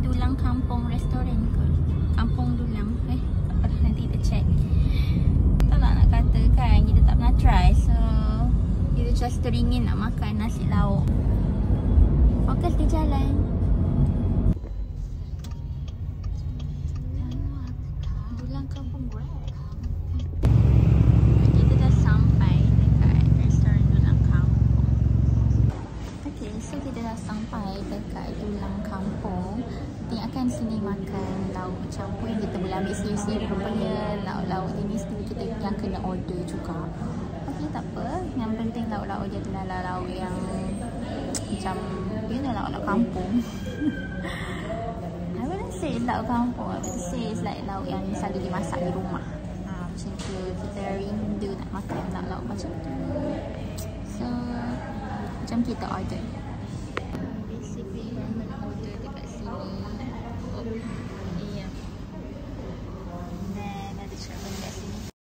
Dulang Kampung Restoran ke? Kampung Dulang. Tak pernah, nanti kita check. Tak nak kata kan, kita tak pernah try. So, kita just teringin nak makan nasi lauk. Fokus di jalan. Dulang Kampung Grab. Kita dah sampai dekat restoran Dulang Kampung. Okay, so kita dah sampai dekat Dulang Kampung. Nanti akan sini makan lauk campur yang kita boleh ambil sendiri. Rupanya lauk-lauk jenis ni kita yang kena order juga. Okay, tak apa. Yang penting lauk-lauk dia adalah lauk yang macam, you know, lauk-lauk kampung. I wouldn't say it's lauk kampung. I would say it's like lauk yang selalu dimasak di rumah. Macam tu, kita rindu nak makan lauk-lauk macam tu. So, macam kita order. Basically, kita nak order dekat sini. Dan ada cermin kat sini.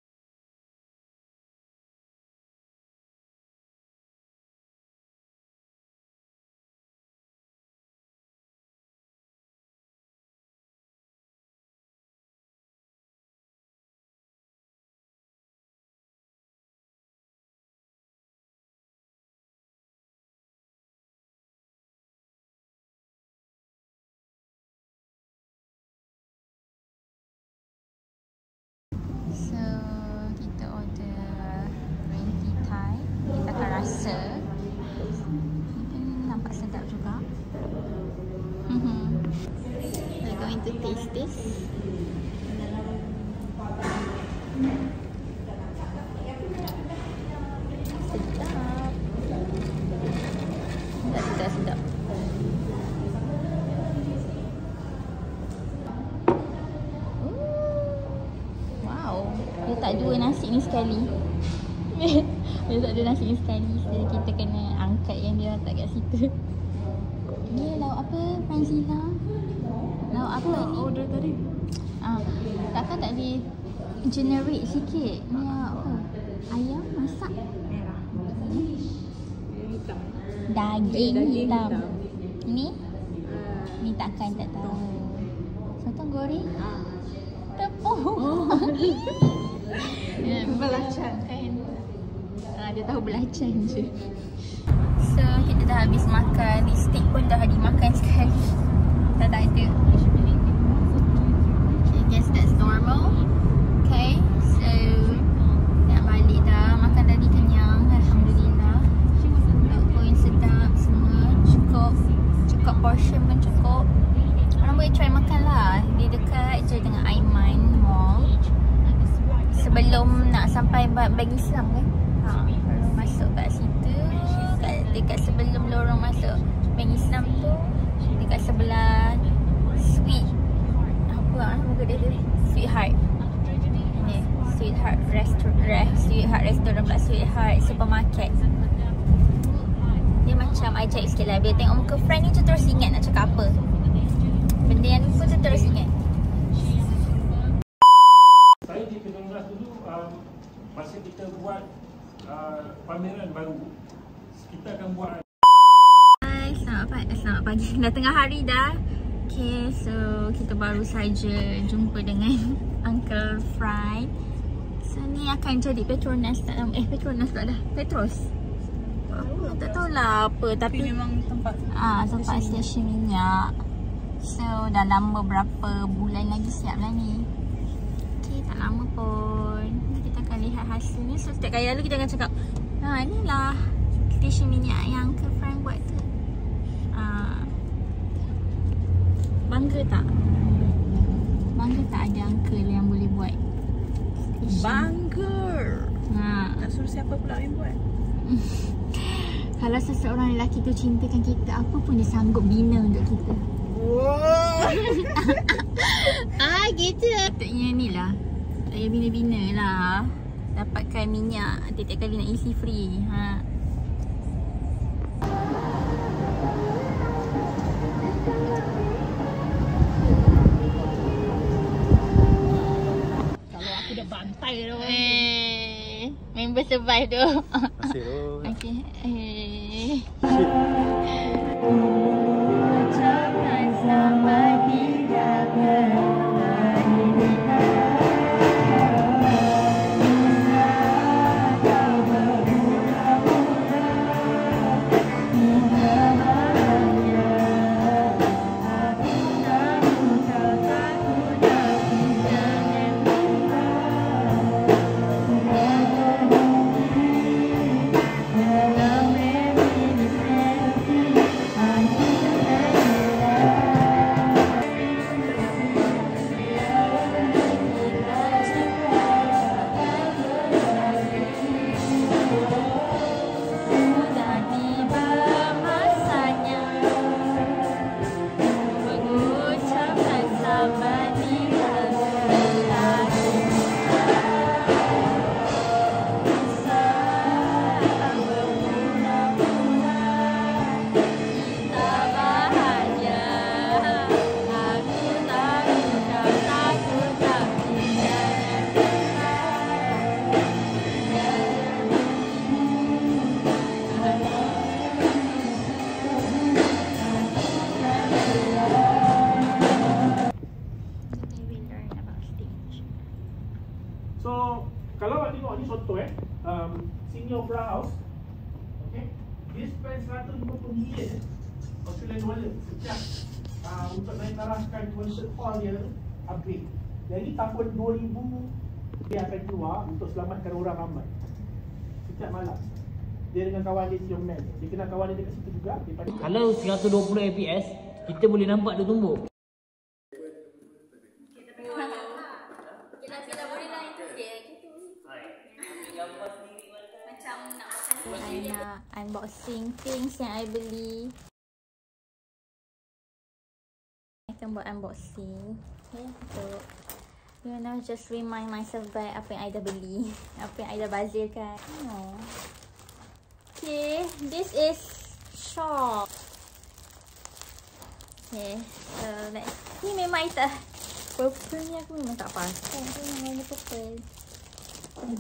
So, kita order Renti Thai. Kita akan rasa. Mungkin nampak sedap juga. We're going to taste this. Sedap. Sedap. Dia tak dua nasi ni sekali. Dia tak ada nasi ni sekali. So kita kena angkat yang dia letak kat situ. Ni lauk apa, Franzila? Lauk apa ni? Order tadi. Takkan tak boleh generate sikit? Ni apa? Ayam masak? Merah. Hitam. Daging hitam. Ni? Ni tak tahu. Sotong goreng? Tepung. Belacan kan. Dia tahu belacan je. So kita dah habis makan. Steak pun dah dimakan sekali. Dah tak ada. Okay, guess that's normal. Okay, so nak balik dah. Makan tadi kenyang, alhamdulillah. Lauk pun sedap semua. Cukup portion pun cukup. Orang boleh try makan lah. Dia dekat je dengan Aiman Mall. Sebelum nak sampai Bank Islam kan. Masuk kat situ. Dekat sebelum lorong masuk Bank Islam tu, dekat sebelah Sweet apa nama kedai dia? Sweetheart. Ni, Sweetheart Restaurant pula, Sweetheart Supermarket. Dia macam ajaib sikit lah. Bila tengok muka friend ni tu terus ingat nak cakap apa. Benda yang lupa tu terus ingat. Saya di Penanggas dulu, masa kita buat pameran baru, kita akan buat. Hai, selamat pagi. Dah tengah hari dah. Okay, so kita baru saja jumpa dengan Uncle Fry. So ni akan jadi Petronas tak lama. Petronas tak dah. Petros. Tak tahulah apa, tapi memang tempat stesen minyak. So dah lama, berapa bulan lagi siap lah ni. Okay, tak lama pun. Kita akan lihat hasilnya. So setiap kali lalu kita akan cakap, inilah stesen minyak yang Uncle Frank buat tu. Bangga tak? Bangga tak ada uncle yang boleh buat stesen? Bangga. Tak suruh siapa pula yang buat. Kalau seseorang lelaki tu cintakan kita, apa pun dia sanggup bina untuk kita. Gitu. Patutnya ni lah, saya bina-bina lah. Dapatkan minyak tiap-tiap kali nak isi free. Kalau aku dah bantai dah. Member survive tu. Masih tu. Okay. Shit. Jangan sampai contoh senior bra house. Okay. Dia spend 150 million Australian dollar setiap untuk naik tarafkan concert hall dia upgrade. Jadi tahun 2000 dia akan keluar untuk selamatkan orang ramai. Setiap malam dia dengan kawan dia Siong Man. Dia kenal kawan dia dekat situ juga. Kalau 120 fps, kita boleh nampak dia tumbuk. I nak unboxing things yang I beli. I akan buat unboxing. Okay, untuk just remind myself by apa yang I dah beli, apa yang I dah bazirkan. Okay, this is shop. Okay, so ni memang I tak, purple ni aku memang tak pakai. Aku memang ada purple.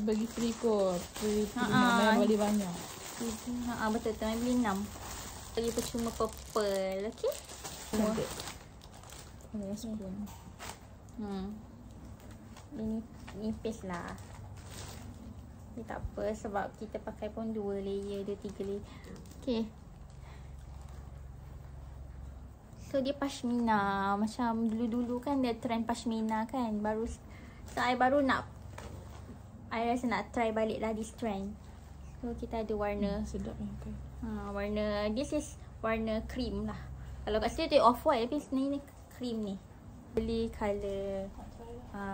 Bagi free kot. Free mana beli banyak. Betul tu. I beli 6. Bagi percuma purple. Okay. Cantik. Ini spoon. Ini nipis lah. Ini tak apa sebab kita pakai pun 2 layer, 2-3 layer. Okay. So dia pashmina. Macam dulu-dulu kan dia trend pashmina kan. So I baru nak, I rasa nak try balik lah this trend. So kita ada warna sedap ni. Okay. Warna, this is warna cream lah. Kalau kat sini tu off-white, tapi sebenarnya ni cream ni. Beli colour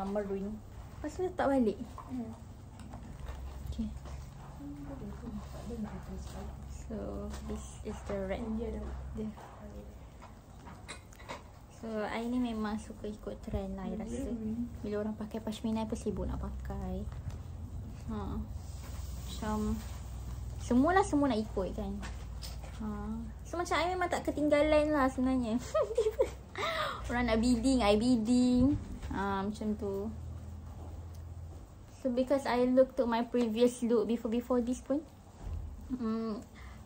maroon. Lepas tu letak balik. Okay. So this is the red. So I ni memang suka ikut trend lah, I rasa. Bila orang pakai pashmina, I pun sibuk nak pakai. Macam semua nak ikut kan. So macam I memang tak ketinggalan lah sebenarnya. Orang nak bidding, I bidding. Macam tu. So because I look to my previous look before this pun,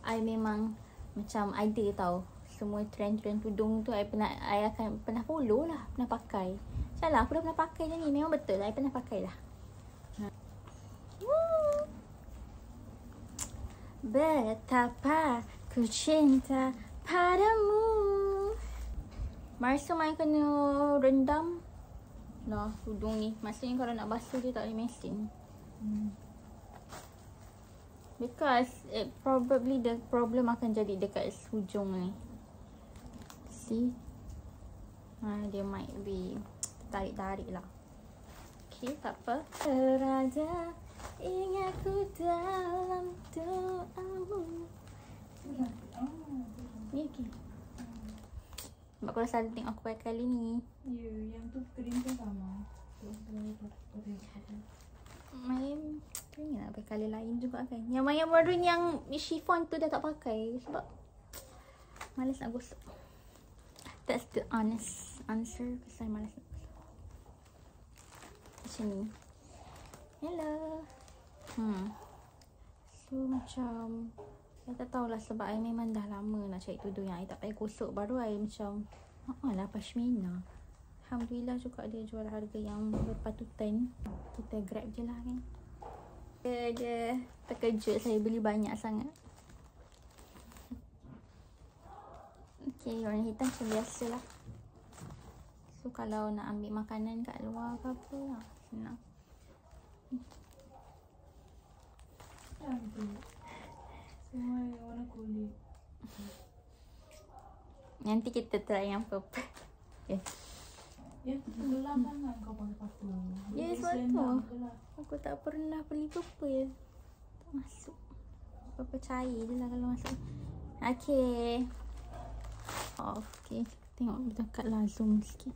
I memang macam ada tau. Semua trend tudung tu I akan pernah follow lah, pernah pakai. Salah, aku dah pernah pakai je ni. Memang betul lah, I pernah pakai lah. Betapa ku cinta padamu. Marsum I kena rendam lah tudung ni. Maksudnya kalau nak basuh dia tak boleh mesin. Because probably the problem akan jadi dekat hujung ni. See? Dia might be tarik-tarik lah. Okay, tak apa. Raja ingatku dalam doamu. Ni okay. Sebab kau selalu tengok aku pakai kali ni. Ya, yang tu krim pun sama. Main ni nak pakai colour lain juga kan. Yang main maroon yang chiffon tu dah tak pakai sebab malas nak gosok. That's the honest answer. Pasal malas nak gosok. Macam ni. Hello. So macam saya tak tahulah sebab I memang dah lama nak cari tudung yang I tak payah gosok. Baru I macam lah pashmina. Alhamdulillah juga dia jual harga yang berpatutan. Kita grab je lah kan. Dia terkejut saya beli banyak sangat. Okay, warna hitam macam biasa lah. So kalau nak ambil makanan kat luar ke apa lah, senang. Semua warna kulit. Nanti kita try yang purple. Okay. Ya, gelap sangat kau pakai paku. Ya, sebab tu aku tak pernah beli purple. Tak masuk. Purple cair je lah kalau masuk. Okay. Off. Okay, tengok dekat lah, zoom sikit.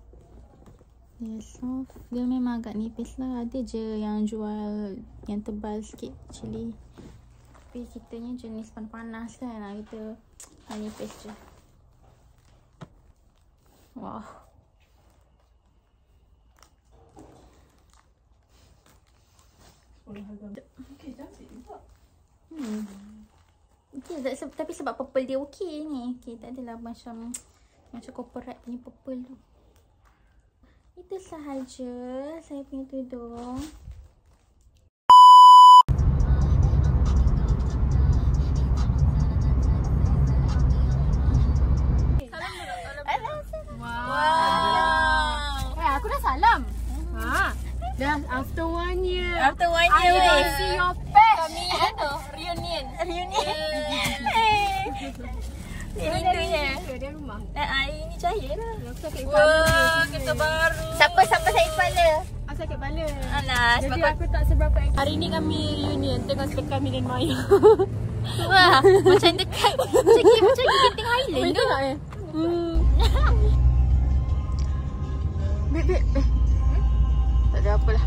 Yes, off. Dia memang agak nipis lah. Ada je yang jual yang tebal sikit actually. Tapi kitanya jenis panas kan. Kita yang nipis je. Wow. Okay, cantik juga. Okay, tapi sebab purple dia okey ni. Okay, tak adalah macam corporate punya purple tu. Itu sahaja saya punya tudung. Dah after 1 year. After 1 I year want weh. to see your face. Kami reunion. Ini tu je. Dia rumah. Ini cahaya lah. Aku sakit kepala. Wah, kereta baru. Siapa sakit kepala? Aku sakit kepala. Alah, Jadi sebab aku tak seberapa aktif. Hari ni kami reunion tengok kami dan Maya. wah, macam dekat. Macam Genting Island tu. Tak eh? Beb. Tak ada apalah.